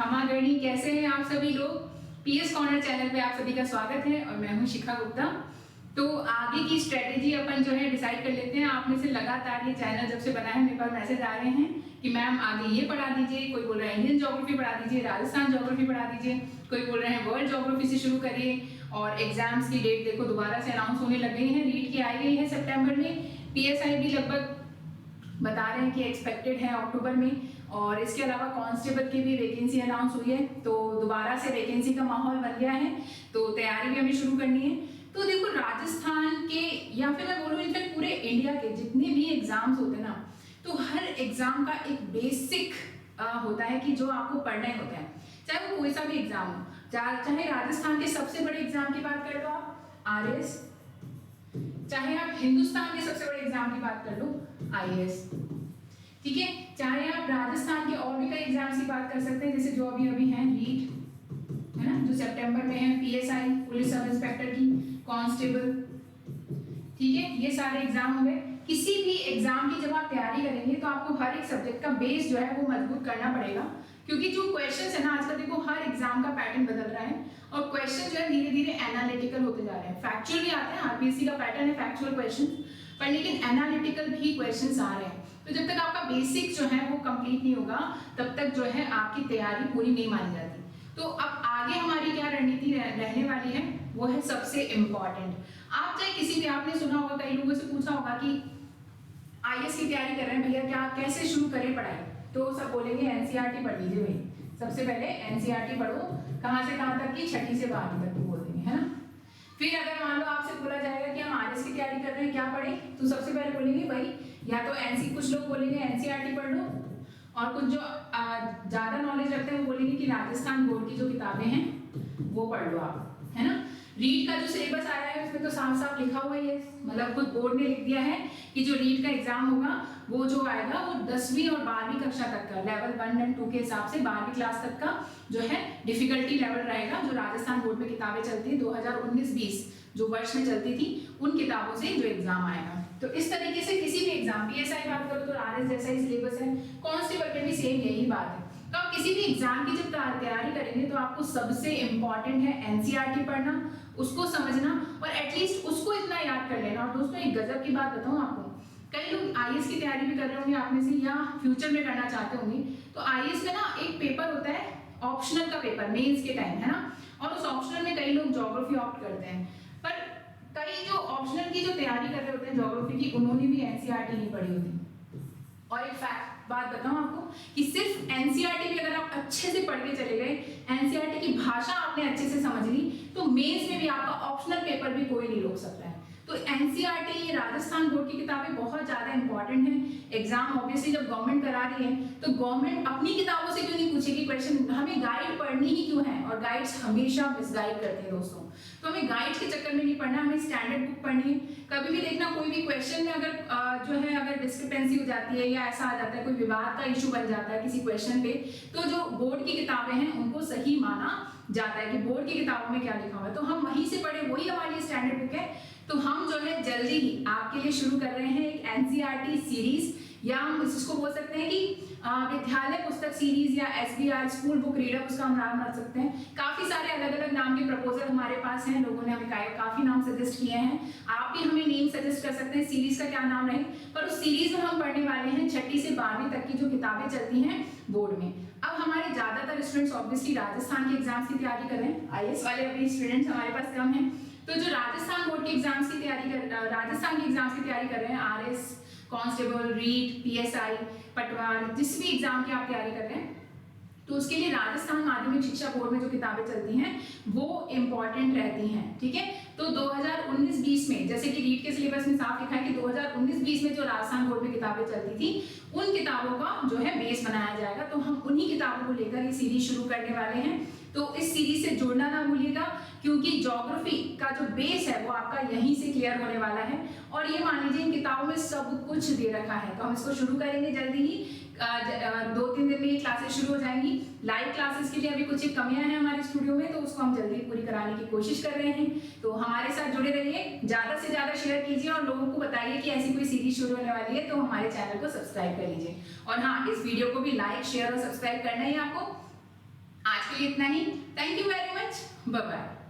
खमागणी। कैसे हैं आप सभी लोग? पीएस कॉर्नर चैनल पे आप सभी का स्वागत है और मैं हूं शिखा गुप्ता। तो आगे की स्ट्रेटेजी अपन जो है डिसाइड कर लेते हैं। आप में से लगातार ये चैनल जब से बना है मेरे पास मैसेज आ रहे हैं कि मैम आगे ये पढ़ा दीजिए, कोई बोल रहा है इंडियन ज्योग्राफी पढ़ा दीजिए, राजस्थान ज्योग्राफी पढ़ा दीजिए, कोई बोल रहे हैं वर्ल्ड ज्योग्राफी से शुरू करिए। और एग्जाम्स की डेट देखो दोबारा से अनाउंस होने लग गई है। रीट की आई गई है सितंबर में, पीएसआई भी लगभग बता रहे हैं कि एक्सपेक्टेड है अक्टूबर में। और इसके अलावा कांस्टेबल की भी वैकेंसी अनाउंस हुई है, तो दोबारा से वैकेंसी का माहौल बन गया है, तो तैयारी भी हमें शुरू करनी है। तो देखो राजस्थान के या फिर मैं बोलूँ इनफैक्ट पूरे इंडिया के जितने भी एग्जाम्स होते हैं ना, तो हर एग्जाम का एक बेसिक होता है कि जो आपको पढ़ने होते हैं, चाहे वो कोई सा भी एग्जाम हो। चाहे राजस्थान के सबसे बड़े एग्जाम की बात कर लो आप आरएस, चाहे आप हिंदुस्तान के सबसे बड़े एग्जाम की बात कर लो आईएएस, ठीक है। चाहे आप राजस्थान के और भी कई एग्जाम्स की बात कर सकते हैं, जैसे जो अभी हैं रीट है ना, जो सितंबर में है, पीएसआई पुलिस सब इंस्पेक्टर की, कांस्टेबल, ठीक है। ये सारे एग्जाम हो गए। किसी भी एग्जाम की जब आप तैयारी करेंगे तो आपको हर एक सब्जेक्ट का बेस जो है वो मजबूत करना पड़ेगा, क्योंकि जो क्वेश्चंस है ना आजकल देखो हर एग्जाम का पैटर्न बदल रहा है और क्वेश्चन जो है धीरे धीरे एनालिटिकल होते जा रहे हैं। फैक्चुअल भी आते हैं, आरपीएससी का पैटर्न है फैक्चुअल क्वेश्चन, पर लेकिन एनालिटिकल भी क्वेश्चंस आ रहे हैं। तो जब तक आपका बेसिक जो है वो कंप्लीट नहीं होगा तब तक जो है आपकी तैयारी पूरी नहीं मानी जाती। तो अब आगे हमारी क्या रणनीति रहने वाली है वो है सबसे इम्पोर्टेंट। आप चाहे किसी भी, आपने सुना होगा कई लोगों से पूछा होगा कि आईएएस की तैयारी कर रहे हैं भैया, क्या कैसे शुरू करें पढ़ाई, तो सब बोलेंगे एनसीईआरटी पढ़ लीजिए भाई, सबसे पहले एनसीईआरटी पढ़ो, कहाँ से कहाँ तक की, 6ठी से 12वीं तक की बोल देंगे, है ना। फिर अगर मान लो आपसे बोला जाएगा कि हम आरएस की तैयारी कर रहे हैं क्या पढ़ें, तो सबसे पहले बोलेंगे भाई या तो कुछ लोग बोलेंगे एनसीईआरटी पढ़ लो, और कुछ जो ज्यादा नॉलेज रखते हैं वो बोलेंगे कि राजस्थान बोर्ड की जो किताबें हैं वो पढ़ लो आप, है ना। रीट का जो सिलेबस आया है उसमें तो साफ साफ लिखा हुआ ही है, मतलब खुद बोर्ड ने लिख दिया है कि जो रीट का एग्जाम होगा वो जो आएगा वो 10वीं और 12वीं कक्षा तक का लेवल 1 और 2 के हिसाब से 12वीं क्लास तक का जो है डिफिकल्टी लेवल रहेगा। जो राजस्थान बोर्ड में किताबें चलती है 2019-20 जो वर्ष में चलती थी उन किताबों से जो एग्जाम आएगा। तो इस तरीके से किसी भी एग्जाम, पीएसआई बात करो तो आरएस जैसा ही सिलेबस है, कांस्टेबल में भी सेम यही बात है। तो आप किसी भी एग्जाम की जब तैयारी करेंगे तो आपको सबसे इंपॉर्टेंट है एनसीईआरटी पढ़ना, उसको समझना और एटलीस्ट उसको इतना याद कर लेना। और दोस्तों एक गजब की बात बताऊं आपको, कई लोग आईएएस की तैयारी भी कर रहे होंगे आप में से या फ्यूचर में करना चाहते होंगे, तो आईएएस में ना एक पेपर होता है ऑप्शनल का पेपर मेंस के टाइम, है ना, और उस ऑप्शनल में कई लोग ज्योग्राफी ऑप्ट करते हैं, पर कई जो ऑप्शनल की जो तैयारी कर रहे होते हैं ज्योग्राफी की, उन्होंने भी एनसीईआरटी नहीं पढ़ी होती। और एक फैक्ट बात बताऊं आपको कि सिर्फ एनसीईआरटी भी अगर आप अच्छे से पढ़ के चले गए, एनसीईआरटी की भाषा आपने अच्छे से समझ ली, तो मेंस में भी आपका ऑप्शनल पेपर भी कोई नहीं रोक सकता है। तो एनसीईआरटी राजस्थान बोर्ड की किताबें बहुत ज्यादा इंपॉर्टेंट हैं। एग्जाम ऑब्वियसली जब गवर्नमेंट करा रही है तो गवर्नमेंट अपनी किताबों से क्यों नहीं पूछेगी क्वेश्चन, हमें गाइड पढ़नी ही क्यों है, और गाइड्स हमेशा मिसगाइड करते हैं दोस्तों। तो हमें गाइड्स के चक्कर में नहीं पढ़ना, हमें स्टैंडर्ड बुक पढ़नी है। कभी भी देखना कोई भी क्वेश्चन में अगर जो है अगर डिस्क्रिपेंसी हो जाती है या ऐसा आ जाता है, कोई विवाद का इशू बन जाता है किसी क्वेश्चन पे, तो जो बोर्ड की किताबें हैं उनको सही माना जाता है कि बोर्ड की किताबों में क्या लिखा हुआ है, तो हम वहीं से पढ़े, वही हमारी स्टैंडर्ड बुक है। तो हम जो है जल्दी ही आपके लिए शुरू कर रहे हैं एक एनसीईआरटी सीरीज, या हम इसको बोल सकते हैं कि विद्यालय पुस्तक सीरीज या एसबीआर स्कूल बुक रीडर, उसका हम नाम रख सकते हैं। काफी सारे अलग अलग नाम के प्रपोजल हमारे पास हैं, लोगों ने हमें काफी नाम सजेस्ट किए हैं, आप भी हमें नेम सजेस्ट कर सकते हैं सीरीज का क्या नाम रहे। पर उस सीरीज में हम पढ़ने वाले हैं 6ठी से 12वीं तक की जो किताबें चलती हैं बोर्ड में। अब हमारे ज्यादातर स्टूडेंट्स ऑब्वियसली राजस्थान के एग्जाम्स की तैयारी कर रहे हैं, आईएएस वाले अभी स्टूडेंट्स हमारे पास कम हैं, तो जो राजस्थान बोर्ड के एग्जाम्स की तैयारी कर रहे हैं आरएस, कांस्टेबल, रीट, पीएसआई, पटवार, जिस भी एग्जाम की आप तैयारी कर रहे हैं, तो उसके लिए राजस्थान माध्यमिक शिक्षा बोर्ड में जो किताबें चलती हैं वो इंपॉर्टेंट रहती हैं, ठीक है। तो 2019-20 में जैसे कि रीट के सिलेबस में साफ लिखा है कि 2019-20 में जो राजस्थान बोर्ड में किताबें चलती थी उन किताबों का जो है बेस बनाया जाएगा। तो हम उन्हीं किताबों को लेकर ये सीरीज शुरू करने वाले हैं, तो इस सीरीज से जुड़ना ना भूलिएगा, क्योंकि ज्योग्राफी का जो बेस है वो आपका यहीं से क्लियर होने वाला है। और ये मान लीजिए इन किताबों में सब कुछ दे रखा है, तो हम इसको शुरू करेंगे जल्दी ही, 2-3 दिन में ये क्लासेस शुरू हो जाएंगी। लाइव क्लासेस के लिए अभी कुछ कमियां हैं हमारे स्टूडियो में, तो उसको हम जल्दी पूरी कराने की कोशिश कर रहे हैं। तो हमारे साथ जुड़े रहिए, ज्यादा से ज्यादा शेयर कीजिए और लोगों को बताइए कि ऐसी कोई सीरीज शुरू होने वाली है, तो हमारे चैनल को सब्सक्राइब कर लीजिए। और हाँ, इस वीडियो को भी लाइक, शेयर और सब्सक्राइब करना ही आपको। आज के लिए इतना ही। Thank you very much, bye bye.